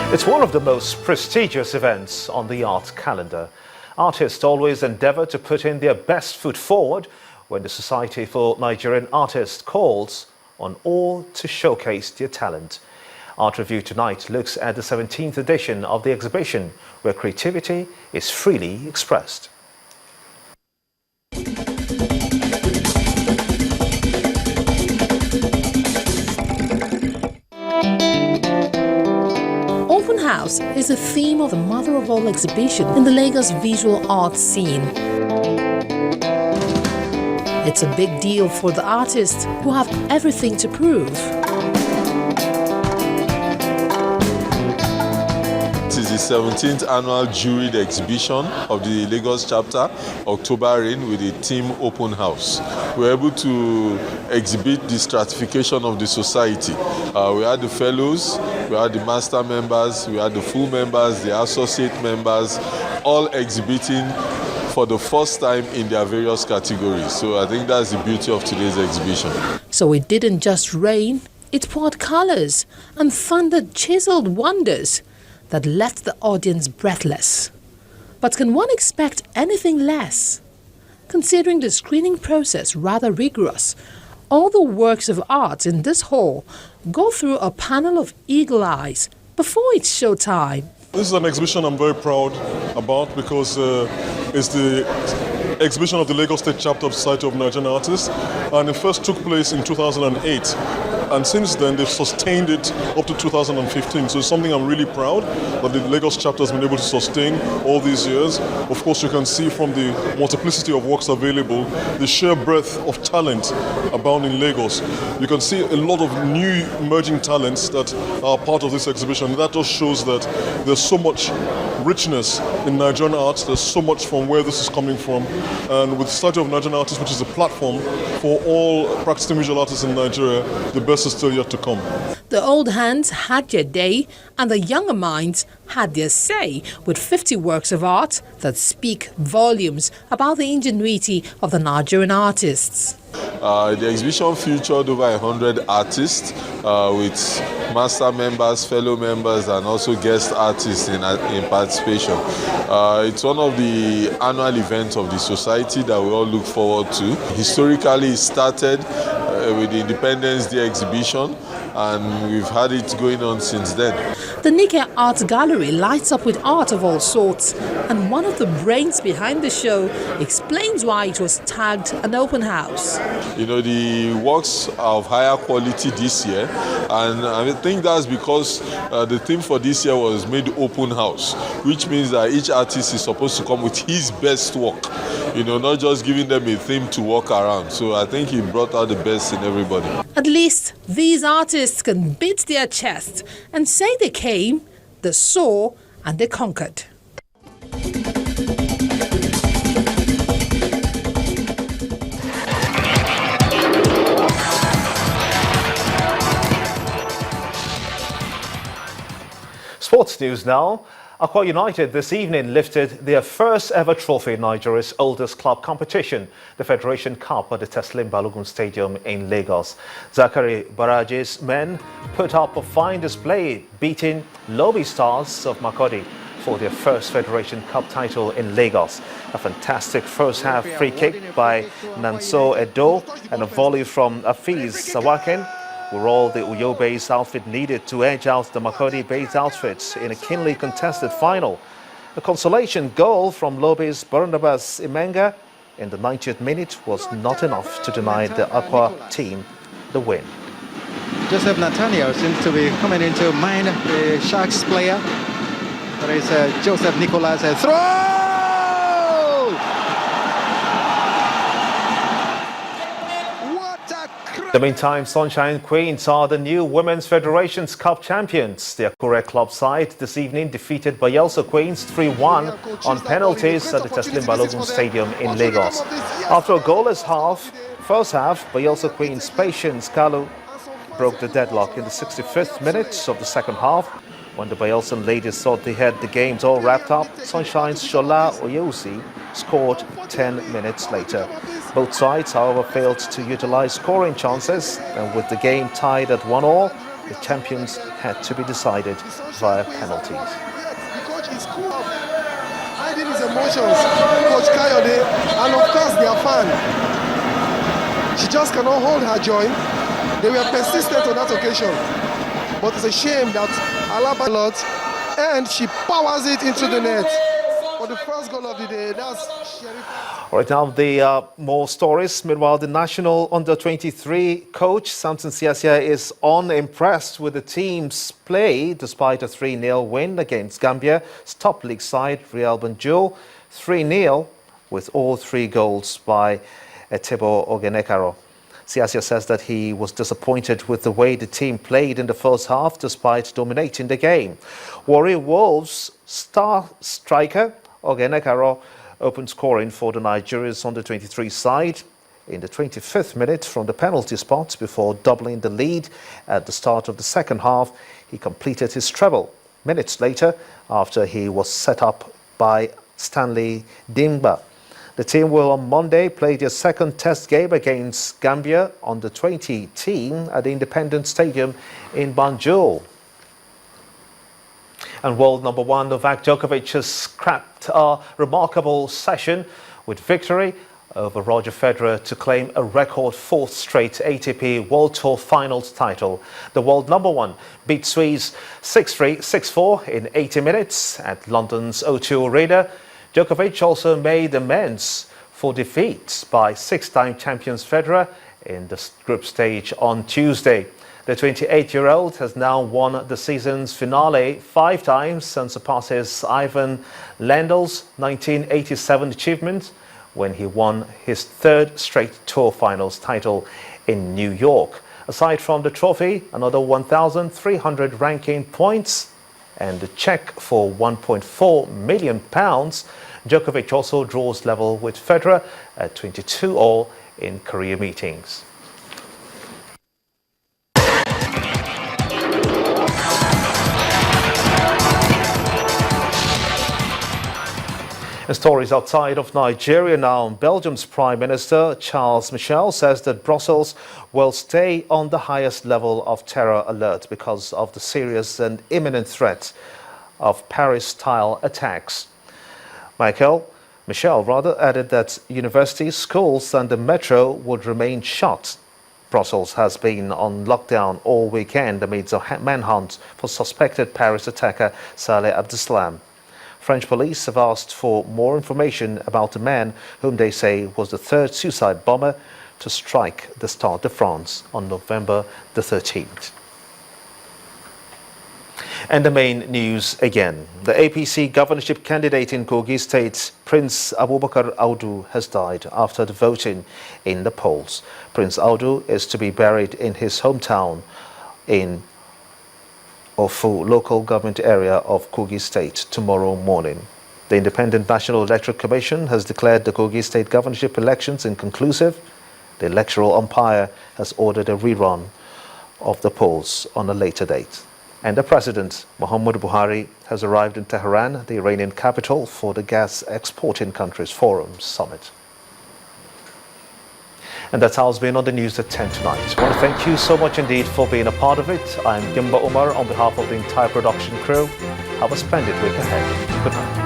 It's one of the most prestigious events on the art calendar. Artists always endeavor to put in their best foot forward when the Society for Nigerian Artists calls on all to showcase their talent. Art Review tonight looks at the 17th edition of the exhibition, where creativity is freely expressed. Open House is the theme of the Mother of All exhibition in the Lagos visual arts scene. It's a big deal for the artists who have everything to prove. It is the 17th annual juried exhibition of the Lagos chapter, October Rain, with the theme Open House. We're able to exhibit the stratification of the society. We had the fellows, we had the master members, we had the full members, the associate members, all exhibiting for the first time in their various categories. So I think that's the beauty of today's exhibition. So it didn't just rain, it poured colors and thundered chiseled wonders that left the audience breathless. But can one expect anything less? Considering the screening process rather rigorous, all the works of art in this hall go through a panel of eagle eyes before it's showtime. This is an exhibition I'm very proud about because it's the exhibition of the Lagos State Chapter of the Society of Nigerian Artists, and it first took place in 2008. And since then, they've sustained it up to 2015. So it's something I'm really proud that the Lagos chapter has been able to sustain all these years. Of course, you can see from the multiplicity of works available, the sheer breadth of talent abound in Lagos. You can see a lot of new emerging talents that are part of this exhibition. That just shows that there's so much richness in Nigerian art. There's so much from where this is coming from. And with the Society of Nigerian Artists, which is a platform for all practicing visual artists in Nigeria, the best is still yet to come. The old hands had their day and the younger minds had their say, with 50 works of art that speak volumes about the ingenuity of the Nigerian artists. The exhibition featured over 100 artists with master members, fellow members, and also guest artists in participation. It's one of the annual events of the society that we all look forward to. Historically, it started with the Independence Day exhibition, and we've had it going on since then. The Nikkei Art Gallery lights up with art of all sorts, and one of the brains behind the show explains why it was tagged an open house. You know, the works are of higher quality this year, and I think that's because the theme for this year was made open house, which means that each artist is supposed to come with his best work, you know, not just giving them a theme to walk around. So I think he brought out the best in everybody. At least these artists can beat their chest and say they came, they saw, and they conquered. Sports news now. Akwa United this evening lifted their first ever trophy in Nigeria's oldest club competition, the Federation Cup at the Teslim Balogun Stadium in Lagos. Zachary Baraje's men put up a fine display, beating Lobby Stars of Makurdi for their first Federation Cup title in Lagos. A fantastic first half free kick by Nanso Edo and a volley from Afiz Sawakin were all the Uyo-based outfit needed to edge out the Makurdi-based outfits in a keenly contested final. A consolation goal from Lobe's Barnabas Imenga in the 90th minute was not enough to deny the Aqua team the win. Joseph Nathaniel seems to be coming into mind, the Sharks player. There is Joseph Nicolas, throw! In the meantime, Sunshine Queens are the new Women's Federation's Cup champions. Their Akure club side this evening defeated Bayelsa Queens 3-1 on penalties at the Teslim Balogun Stadium in Lagos. After a goalless first half, Bayelsa Queens' Patience Kalu broke the deadlock in the 65th minute of the second half. When the Bayelsan ladies thought they had the games all wrapped up, Sunshine's Shola Oyosi scored 10 minutes later. Both sides, however, failed to utilize scoring chances, and with the game tied at 1-1, the champions had to be decided via penalties. The coach is cool, hiding his emotions, Coach Kayode, and of course their fan. She just cannot hold her joy. They were persistent on that occasion, but it's a shame that Alaba lot, and she powers it into the net for the first goal of the day. That's Sheriff. Right now, the more stories. Meanwhile, the national under-23 coach, Samson Siasia, is unimpressed with the team's play despite a 3-0 win against Gambia's top league side, Real Banjul. 3-0 with all 3 goals by Etebo Ogenekaro. Siasia says that he was disappointed with the way the team played in the first half despite dominating the game. Warrior Wolves star striker Ogenekaro opened scoring for the Nigeria's under-23 side in the 25th minute from the penalty spot before doubling the lead at the start of the second half. He completed his treble minutes later after he was set up by Stanley Dimba. The team will on Monday play their second test game against Gambia under-20 team at the Independence Stadium in Banjul. And world number 1 Novak Djokovic has scrapped a remarkable session with victory over Roger Federer to claim a record 4th straight ATP World Tour Finals title. The world number 1 beat Swiss 6-3, 6-4 in 80 minutes at London's O2 Arena. Djokovic also made amends for defeat by 6-time champions Federer in the group stage on Tuesday. The 28-year-old has now won the season's finale 5 times and surpasses Ivan Lendl's 1987 achievement when he won his 3rd straight Tour Finals title in New York. Aside from the trophy, another 1,300 ranking points and a check for £1.4 million, Djokovic also draws level with Federer at 22-all in career meetings. And stories outside of Nigeria now. Belgium's Prime Minister Charles Michel says that Brussels will stay on the highest level of terror alert because of the serious and imminent threat of Paris-style attacks. Michel added that universities, schools and the metro would remain shut. Brussels has been on lockdown all weekend amidst a manhunt for suspected Paris attacker Saleh Abdeslam. French police have asked for more information about the man whom they say was the 3rd suicide bomber to strike the Stade de France on November the 13th. And the main news again. The APC governorship candidate in Kogi State, Prince Abubakar Audu, has died after the voting in the polls. Prince Audu is to be buried in his hometown in Ofu local government area of Kogi State tomorrow morning. The Independent National Electoral Commission has declared the Kogi State governorship elections inconclusive. The electoral umpire has ordered a rerun of the polls on a later date. And the President, Muhammadu Buhari, has arrived in Tehran, the Iranian capital, for the Gas Exporting Countries Forum Summit. And that's how it's been on the news at 10 tonight. I want to thank you so much indeed for being a part of it. I'm Gimba Umar on behalf of the entire production crew. Have a splendid week ahead. Good night.